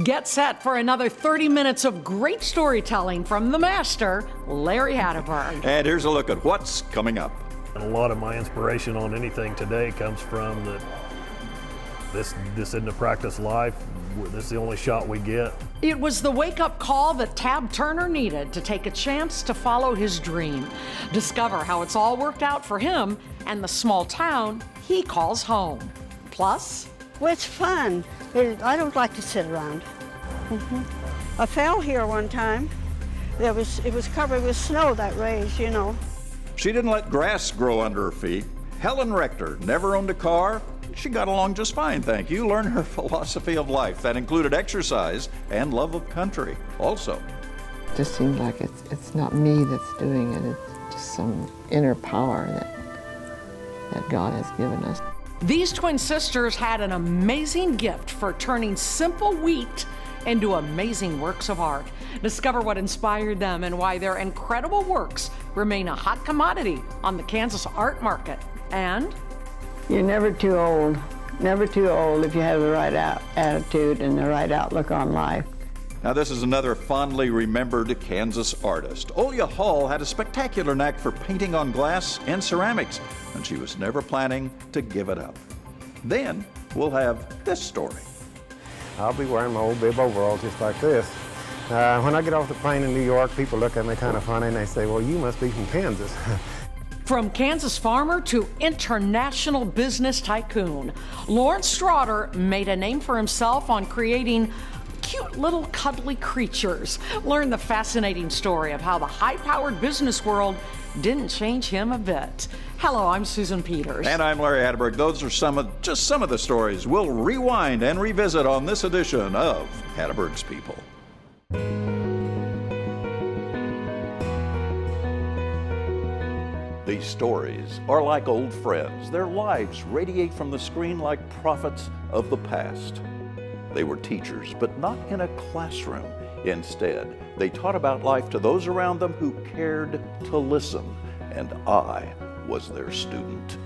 Get set for another 30 minutes of great storytelling from the master, Larry Hatteberg. And here's a look at what's coming up. And a lot of my inspiration on anything today comes from that this isn't a practice life. This is the only shot we get. It was the wake-up call that Tab Turner needed to take a chance to follow his dream. Discover how it's all worked out for him and the small town he calls home. Plus, well, it's fun. I don't like to sit around. I fell here one time. It was covered with snow, that raise, you know. She didn't let grass grow under her feet. Helen Rector never owned a car. She got along just fine, thank you. Learned her philosophy of life that included exercise and love of country also. It just seems like it's not me that's doing it. It's just some inner power that God has given us. these twin sisters had an amazing gift for turning simple wheat into amazing works of art. Discover what inspired them and why their incredible works remain a hot commodity on the Kansas art market. And you're never too old. Never too old if you have the right attitude and the right outlook on life. Now this is another fondly remembered Kansas artist. Olia Hall had a spectacular knack for painting on glass and ceramics, and she was never planning to give it up. Then we'll have this story. I'll be wearing my old bib overalls just like this. When I get off the plane in New York, people look at me kind of funny and they say, well, you must be from Kansas. From Kansas farmer to international business tycoon, Lawrence Strawder made a name for himself on creating cute little cuddly creatures. Learn the fascinating story of how the high-powered business world didn't change him a bit. Hello, I'm Susan Peters. And I'm Larry Hatteberg. Those are just some of the stories we'll rewind and revisit on this edition of Hatteberg's People. These stories are like old friends. Their lives radiate from the screen like prophets of the past. They were teachers, but not in a classroom. Instead, they taught about life to those around them who cared to listen, and I was their student.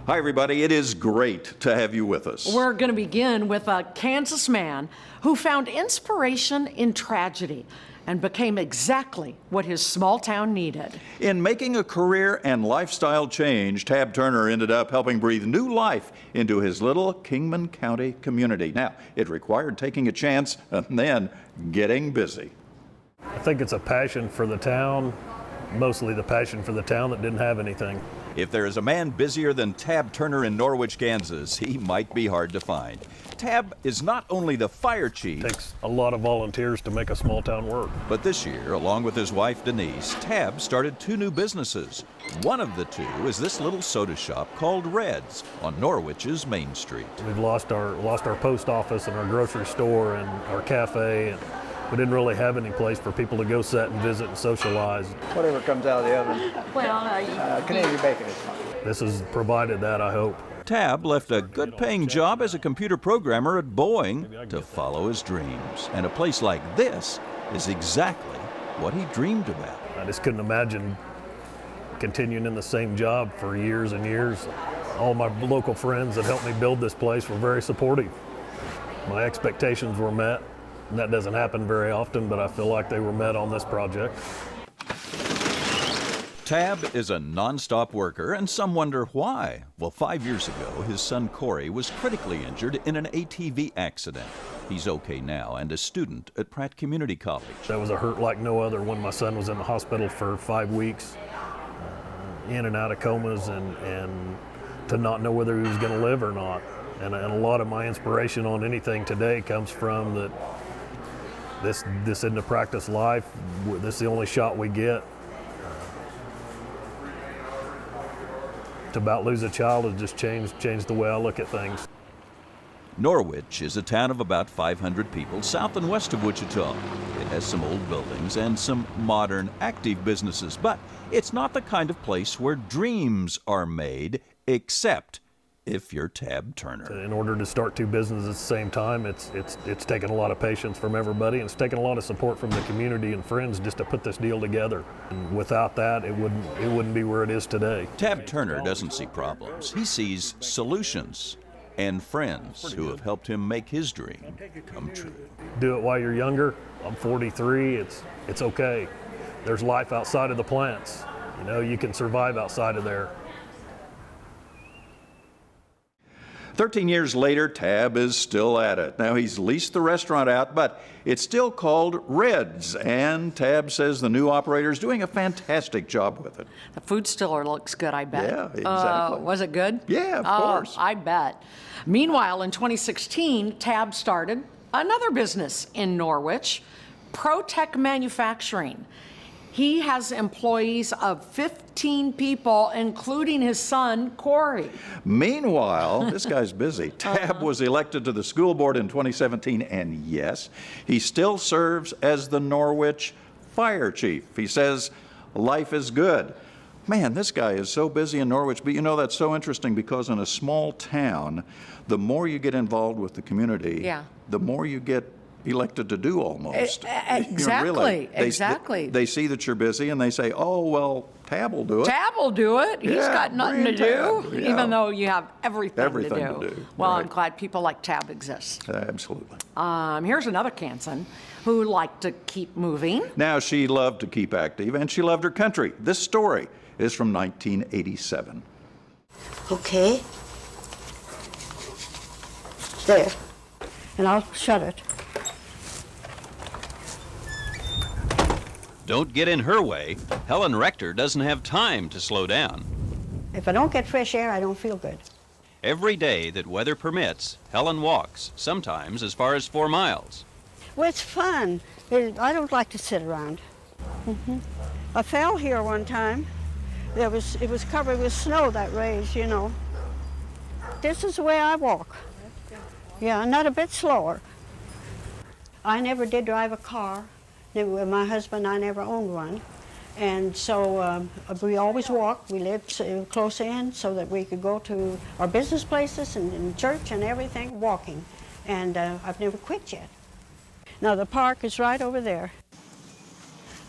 Hi, everybody. It is great to have you with us. We're going to begin with a Kansas man who found inspiration in tragedy and became exactly what his small town needed. In making a career and lifestyle change, Tab Turner ended up helping breathe new life into his little Kingman County community. Now, it required taking a chance and then getting busy. I think it's a passion for the town, mostly the passion for the town that didn't have anything. If there is a man busier than Tab Turner in Norwich, Kansas, he might be hard to find. Tab is not only the fire chief. It takes a lot of volunteers to make a small town work. But this year, along with his wife Denise, Tab started 2 new businesses. One of the 2 is this little soda shop called Red's on Norwich's Main Street. We've lost our post office and our grocery store and our cafe, and we didn't really have any place for people to go sit and visit and socialize. Whatever comes out of the oven. Well, Canadian bacon is fine. This has provided that, I hope. Tab left a good-paying job as a computer programmer at Boeing to follow his dreams. And a place like this is exactly what he dreamed about. I just couldn't imagine continuing in the same job for years and years. All my local friends that helped me build this place were very supportive. My expectations were met, and that doesn't happen very often, but I feel like they were met on this project. Tab is a non-stop worker, and some wonder why. Well, 5 years ago, his son Corey was critically injured in an ATV accident. He's okay now and a student at Pratt Community College. That was a hurt like no other when my son was in the hospital for 5 weeks, in and out of comas, and to not know whether he was going to live or not. And a lot of my inspiration on anything today comes from that this isn't a practice life. This is the only shot we get. To about lose a child has just changed the way I look at things. Norwich is a town of about 500 people south and west of Wichita. It has some old buildings and some modern, active businesses, but it's not the kind of place where dreams are made, except if you're Tab Turner. In order to start two businesses at the same time, it's taken a lot of patience from everybody, and it's taken a lot of support from the community and friends just to put this deal together. And without that, it wouldn't be where it is today. Tab Turner doesn't see problems. He sees solutions and friends who have helped him make his dream come true. Do it while you're younger. I'm 43. It's okay. There's life outside of the plants. You know, you can survive outside of there. 13 years later, Tab is still at it. Now, he's leased the restaurant out, but it's still called Red's, and Tab says the new operator is doing a fantastic job with it. The food still looks good, I bet. Yeah, exactly. Was it good? Yeah, of course. I bet. Meanwhile, in 2016, Tab started another business in Norwich, ProTech Manufacturing. He has employees of 15 people, including his son, Corey. Meanwhile, this guy's busy. Tab was elected to the school board in 2017, and yes, he still serves as the Norwich fire chief. He says life is good. Man, this guy is so busy in Norwich, but you know, that's so interesting because in a small town, the more you get involved with the community, the more you get elected to do almost. Exactly, exactly. They see that you're busy and they say, oh, well, Tab will do it. Tab will do it. He's got nothing to do, yeah. even though you have everything to do. Well, right. I'm glad people like Tab exist. Absolutely. Here's another Kansan who liked to keep moving. Now, she loved to keep active and she loved her country. This story is from 1987. Okay. There. And I'll shut it. Don't get in her way. Helen Rector doesn't have time to slow down. If I don't get fresh air, I don't feel good. Every day that weather permits, Helen walks, sometimes as far as 4 miles. Well, it's fun. I don't like to sit around. I fell here one time. It was covered with snow, that raise, you know. This is the way I walk. Yeah, not a bit slower. I never did drive a car. My husband and I never owned one. And so we always walked. We lived close in so that we could go to our business places and church and everything walking. And I've never quit yet. Now the park is right over there.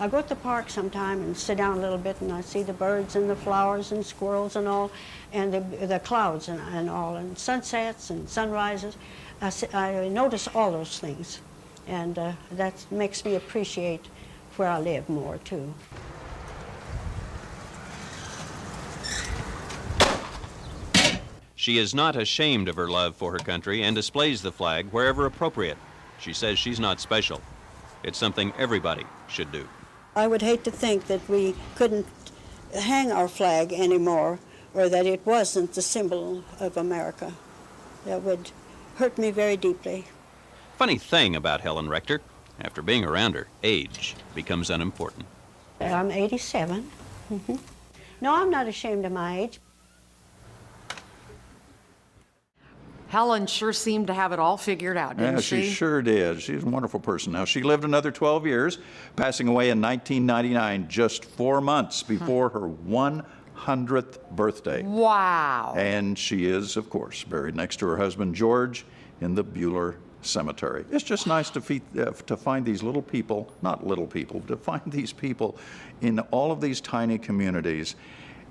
I go to the park sometime and sit down a little bit and I see the birds and the flowers and squirrels and all, and the clouds and all, and sunsets and sunrises. I notice all those things. And that makes me appreciate where I live more, too. She is not ashamed of her love for her country and displays the flag wherever appropriate. She says she's not special. It's something everybody should do. I would hate to think that we couldn't hang our flag anymore, or that it wasn't the symbol of America. That would hurt me very deeply. Funny thing about Helen Rector, after being around her, age becomes unimportant. I'm 87. No, I'm not ashamed of my age. Helen sure seemed to have it all figured out, didn't she? Yeah, she sure did. She's a wonderful person. Now, she lived another 12 years, passing away in 1999, just 4 months before her 100th birthday. Wow. And she is, of course, buried next to her husband, George, in the Buehler Cemetery. It's just nice to find these little people, not little people, to find these people in all of these tiny communities,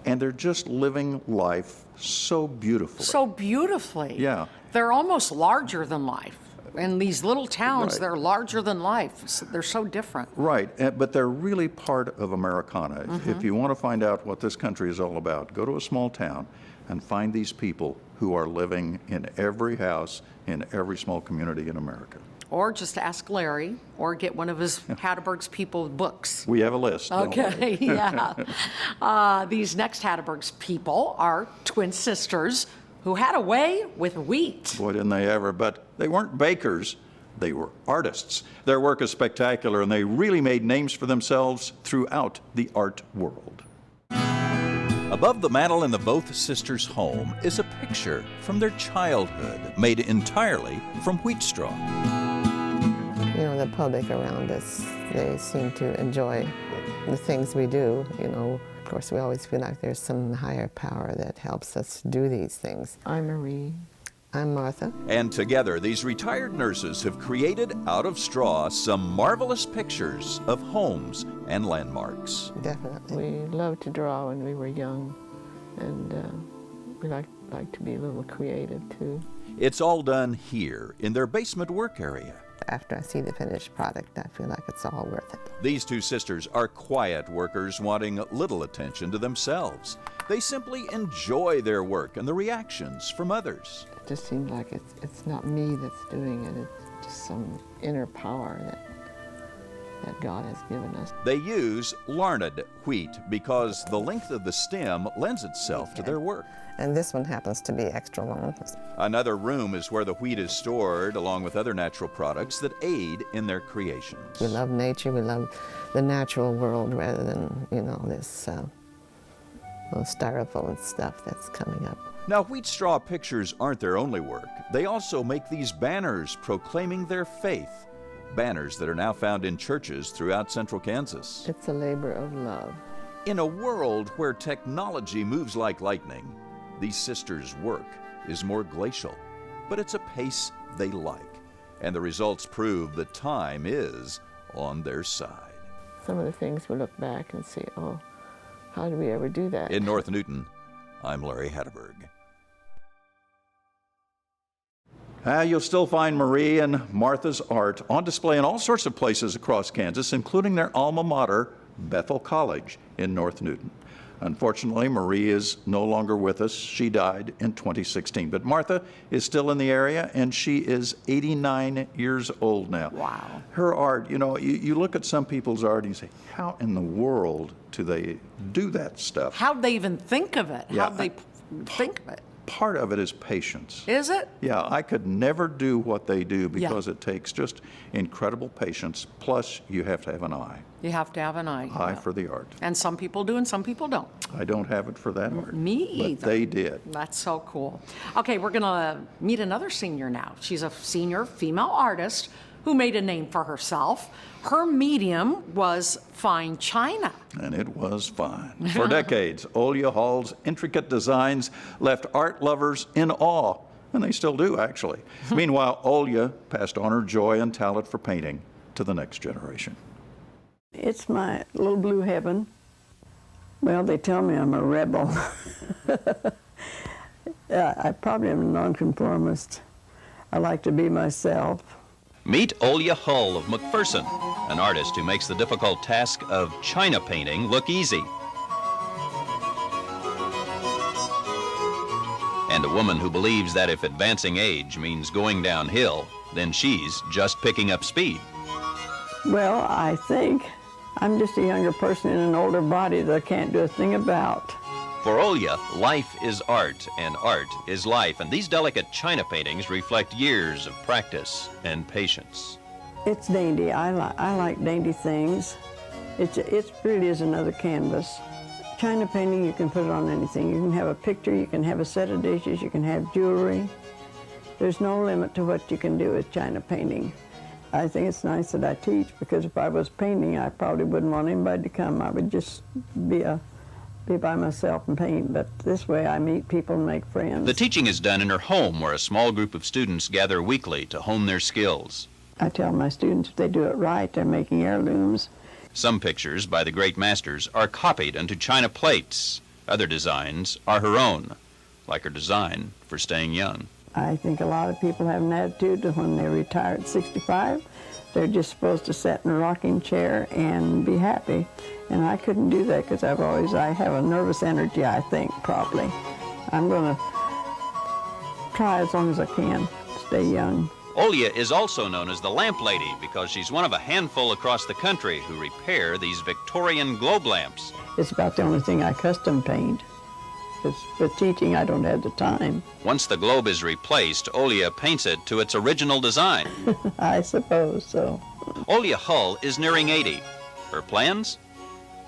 and they're just living life so beautifully. So beautifully. Yeah. They're almost larger than life. In these little towns, Right. they're larger than life. They're so different. Right, but they're really part of Americana. If you want to find out what this country is all about, go to a small town and find these people who are living in every house, in every small community in America. Or just ask Larry, or get one of his Hatteberg's people books. We have a list. don't we? Okay, yeah. These next Hatteberg's people are twin sisters who had a way with wheat. Boy, didn't they ever, but they weren't bakers, they were artists. Their work is spectacular, and they really made names for themselves throughout the art world. Above the mantel in the both sisters' home is a picture from their childhood, made entirely from wheat straw. You know, the public around us, they seem to enjoy the things we do, you know, Of course, we always feel like there's some higher power that helps us do these things. I'm Marie. I'm Martha. And together, these retired nurses have created out of straw some marvelous pictures of homes and landmarks. Definitely. We loved to draw when we were young, and we like to be a little creative too. It's all done here in their basement work area. After I see the finished product, I feel like it's all worth it. These two sisters are quiet workers wanting little attention to themselves. They simply enjoy their work and the reactions from others. It just seems like it's not me that's doing it. It's just some inner power that God has given us. They use larned wheat because the length of the stem lends itself to their work. And this one happens to be extra long. Another room is where the wheat is stored along with other natural products that aid in their creations. We love nature, we love the natural world rather than, this little styrofoam stuff that's coming up. Now, wheat straw pictures aren't their only work. They also make these banners proclaiming their faith. Banners that are now found in churches throughout central Kansas. It's a labor of love. In a world where technology moves like lightning, these sisters' work is more glacial, but it's a pace they like. And the results prove that time is on their side. Some of the things we look back and say, oh, how did we ever do that? In North Newton, I'm Larry Hatteberg. You'll still find Marie and Martha's art on display in all sorts of places across Kansas, including their alma mater, Bethel College in North Newton. Unfortunately, Marie is no longer with us. She died in 2016. But Martha is still in the area, and she is 89 years old now. Wow. Her art, you look at some people's art and you say, how in the world do they do that stuff? How'd they even think of it? Yeah, How'd they think of it? Part of it is patience. Is it? Yeah, I could never do what they do because it takes just incredible patience, plus you have to have an eye. You have to have an eye. Eye for the art. And some people do and some people don't. I don't have it for that art. Me either. But they did. That's so cool. Okay, we're going to meet another senior now. She's a senior female artist who made a name for herself. Her medium was fine china. And it was fine. For decades, Olya Hall's intricate designs left art lovers in awe, and they still do, actually. Meanwhile, Olya passed on her joy and talent for painting to the next generation. It's my little blue heaven. Well, they tell me I'm a rebel. I probably am a nonconformist. I like to be myself. Meet Olya Hull of McPherson, an artist who makes the difficult task of china painting look easy. And a woman who believes that if advancing age means going downhill, then she's just picking up speed. Well, I think I'm just a younger person in an older body that I can't do a thing about. For Olya, life is art, and art is life, and these delicate china paintings reflect years of practice and patience. It's dainty. I like dainty things. It really is another canvas. China painting, you can put it on anything. You can have a picture, you can have a set of dishes, you can have jewelry. There's no limit to what you can do with china painting. I think it's nice that I teach, because if I was painting, I probably wouldn't want anybody to come. I would just be by myself and paint, but this way I meet people and make friends. The teaching is done in her home, where a small group of students gather weekly to hone their skills. I tell my students if they do it right, they're making heirlooms. Some pictures by the great masters are copied into china plates. Other designs are her own, like her design for staying young. I think a lot of people have an attitude that when they retire at 65, they're just supposed to sit in a rocking chair and be happy. And I couldn't do that because I have a nervous energy, I think, probably. I'm going to try as long as I can, stay young. Olya is also known as the Lamp Lady because she's one of a handful across the country who repair these Victorian globe lamps. It's about the only thing I custom paint. Because for teaching, I don't have the time. Once the globe is replaced, Olya paints it to its original design. I suppose so. Olya Hull is nearing 80. Her plans?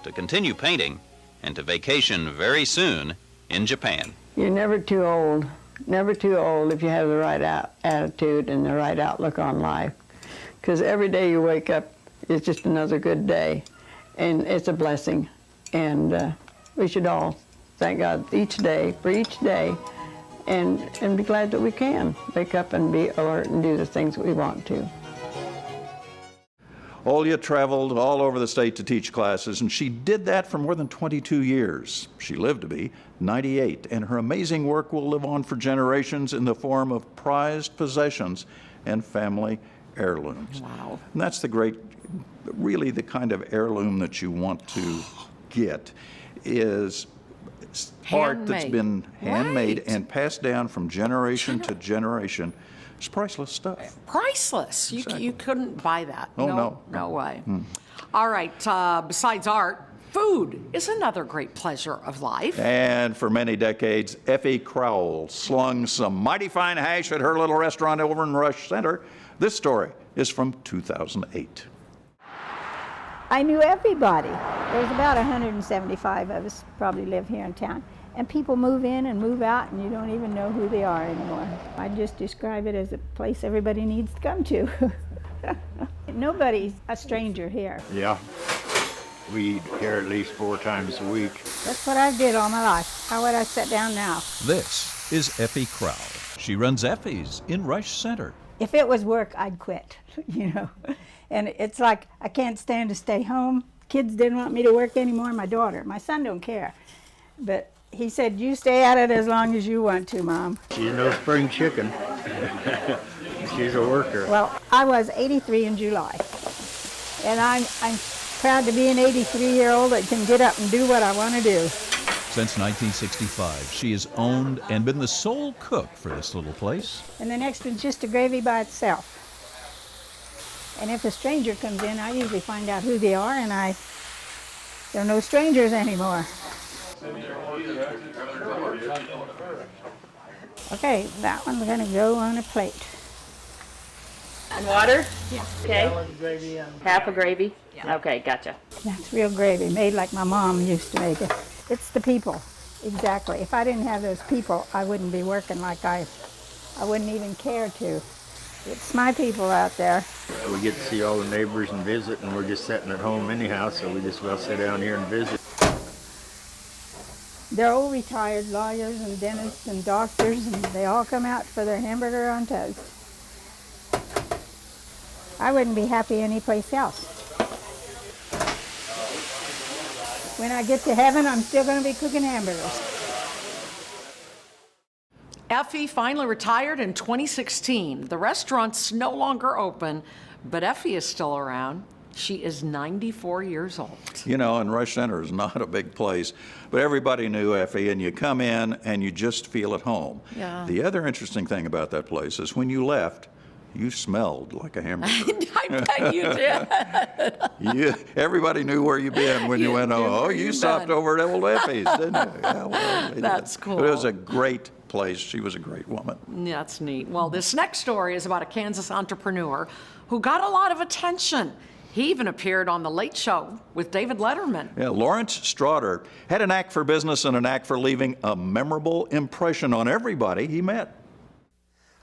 To continue painting and to vacation very soon in Japan. You're never too old. Never too old if you have the right attitude and the right outlook on life. Because every day you wake up, it's just another good day. And it's a blessing. And We should all thank God each day for each day and be glad that we can wake up and be alert and do the things we want to. Olya traveled all over the state to teach classes, and she did that for more than 22 years. She lived to be 98, and her amazing work will live on for generations in the form of prized possessions and family heirlooms. Wow. And that's really the kind of heirloom that you want to get is art that's been handmade Right. and passed down from generation to generation. It's priceless stuff. Priceless. You couldn't buy that. Oh, no. No way. All right, besides art, food is another great pleasure of life. And for many decades, Effie Crowell slung some mighty fine hash at her little restaurant over in Rush Center. This story is from 2008. I knew everybody. There's about 175 of us probably live here in town. And people move in and move out, and you don't even know who they are anymore. I just describe it as a place everybody needs to come to. Nobody's a stranger here. Yeah. We eat here at least 4 times a week. That's what I did all my life. How would I sit down now? This is Effie Crowell. She runs Effie's in Rush Center. If it was work, I'd quit, you know. And it's like I can't stand to stay home. Kids didn't want me to work anymore, my daughter. My son don't care. But he said, you stay at it as long as you want to, Mom. She's no spring chicken. She's a worker. Well, I was 83 in July. And I'm proud to be an 83-year-old that can get up and do what I want to do. Since 1965, she has owned and been the sole cook for this little place. And the next one's just a gravy by itself. And if a stranger comes in, I usually find out who they are, and they're no strangers anymore. Okay, that one's gonna go on a plate. And water? Yeah. Okay. Half a gravy? Yeah. Okay, gotcha. That's real gravy, made like my mom used to make it. It's the people, exactly. If I didn't have those people, I wouldn't be working like I wouldn't even care to. It's my people out there. We get to see all the neighbors and visit, and we're just sitting at home anyhow, so we just well sit down here and visit. They're all retired lawyers and dentists and doctors, and they all come out for their hamburger on toast. I wouldn't be happy anyplace else. When I get to heaven, I'm still going to be cooking hamburgers. Effie finally retired in 2016. The restaurant's no longer open, but Effie is still around. She is 94 years old. You know, and Rush Center is not a big place, but everybody knew Effie, and you come in and you just feel at home. Yeah. The other interesting thing about that place is when you left, you smelled like a hamburger. I bet you did. Everybody knew where you'd been when you went home. Oh, you stopped over at old Effie's, didn't you? Yeah, well, That's cool. But it was a great place. She was a great woman. Yeah, that's neat. Well, this next story is about a Kansas entrepreneur who got a lot of attention. He even appeared on The Late Show with David Letterman. Yeah, Lawrence Straughter had an knack for business and a knack for leaving a memorable impression on everybody he met.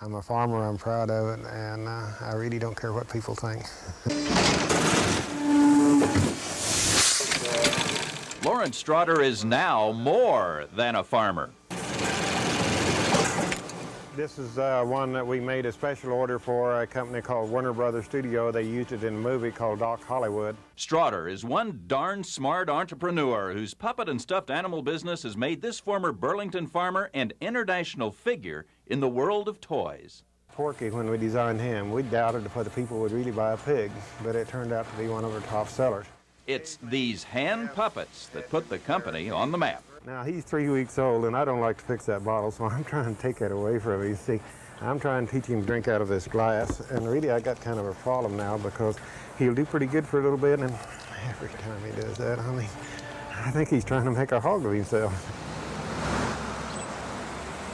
I'm a farmer, I'm proud of it, and I really don't care what people think. Lawrence Straughter is now more than a farmer. This is one that we made a special order for a company called Warner Brothers Studio. They used it in a movie called Doc Hollywood. Straughter is one darn smart entrepreneur whose puppet and stuffed animal business has made this former Burlington farmer an international figure in the world of toys. Porky, when we designed him, we doubted if other people would really buy a pig, but it turned out to be one of our top sellers. It's these hand puppets that put the company on the map. Now, he's 3 weeks old, and I don't like to fix that bottle, so I'm trying to take that away from him. You see, I'm trying to teach him to drink out of this glass, and really I got kind of a problem now because he'll do pretty good for a little bit, and every time he does that, I think he's trying to make a hog of himself.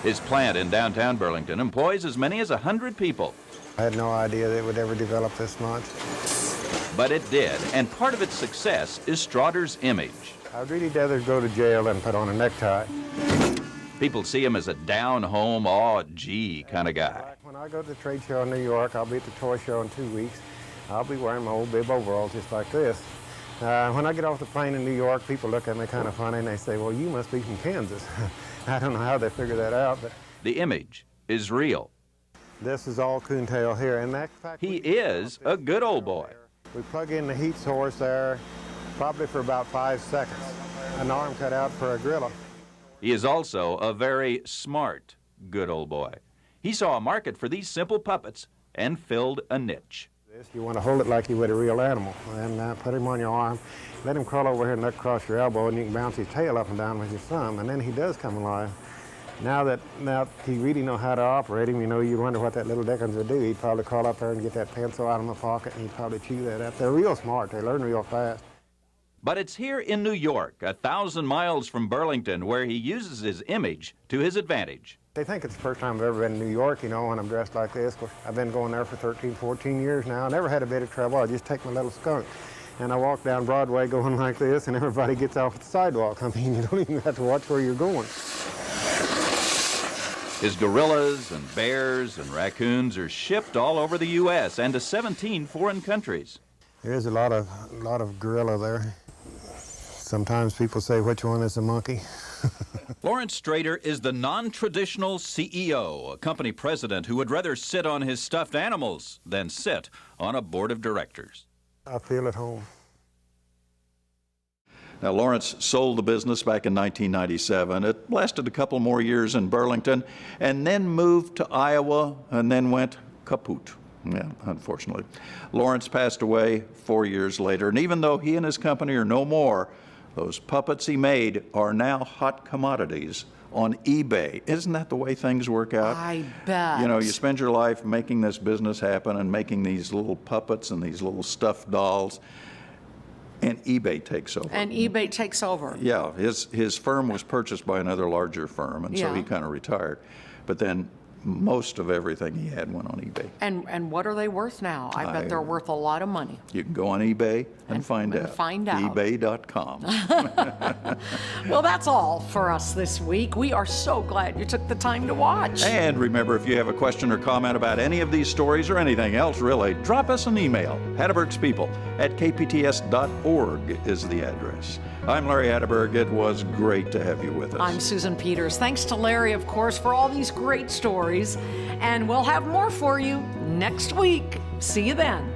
His plant in downtown Burlington employs as many as 100 people. I had no idea that it would ever develop this much. But it did, and part of its success is Straughter's image. I'd really rather go to jail than put on a necktie. People see him as a down-home, aw-gee kind of guy. When I go to the trade show in New York, I'll be at the toy show in 2 weeks. I'll be wearing my old bib overalls just like this. When I get off the plane in New York, people look at me kind of funny and they say, well, you must be from Kansas. I don't know how they figure that out, but... The image is real. This is all coontail here, and that fact... He is a good old boy. We plug in the heat source there, probably for about 5 seconds. An arm cut out for a gorilla. He is also a very smart good old boy. He saw a market for these simple puppets and filled a niche. You want to hold it like you would a real animal, and put him on your arm, let him crawl over here and look across your elbow, and you can bounce his tail up and down with your thumb, and then he does come alive. Now he really know how to operate him, you know, you wonder what that little Dickens would do. He'd probably crawl up there and get that pencil out of my pocket, and he'd probably chew that up. They're real smart. They learn real fast. But it's here in New York, 1,000 miles from Burlington, where he uses his image to his advantage. They think it's the first time I've ever been in New York, you know, when I'm dressed like this. I've been going there for 13, 14 years now. I never had a bit of trouble. I just take my little skunk, and I walk down Broadway going like this, and everybody gets off the sidewalk. I mean, you don't even have to watch where you're going. His gorillas and bears and raccoons are shipped all over the U.S. and to 17 foreign countries. There is a lot of gorilla there. Sometimes people say, which one is a monkey? Lawrence Strader is the non-traditional CEO, a company president who would rather sit on his stuffed animals than sit on a board of directors. I feel at home. Now, Lawrence sold the business back in 1997. It lasted a couple more years in Burlington and then moved to Iowa and then went kaput. Yeah, unfortunately. Lawrence passed away 4 years later, and even though he and his company are no more, those puppets he made are now hot commodities on eBay. Isn't that the way things work out? I bet. You know, you spend your life making this business happen and making these little puppets and these little stuffed dolls, and eBay takes over. And eBay takes over. Yeah, his firm was purchased by another larger firm, and so Yeah. he kind of retired. But then most of everything he had went on eBay. And what are they worth now? I bet they're worth a lot of money. You can go on eBay and find out. eBay.com. Well, that's all for us this week. We are so glad you took the time to watch. And remember, if you have a question or comment about any of these stories or anything else, really, drop us an email. HattebergsPeople@kpts.org is the address. I'm Larry Hatteberg. It was great to have you with us. I'm Susan Peters. Thanks to Larry, of course, for all these great stories. And we'll have more for you next week. See you then.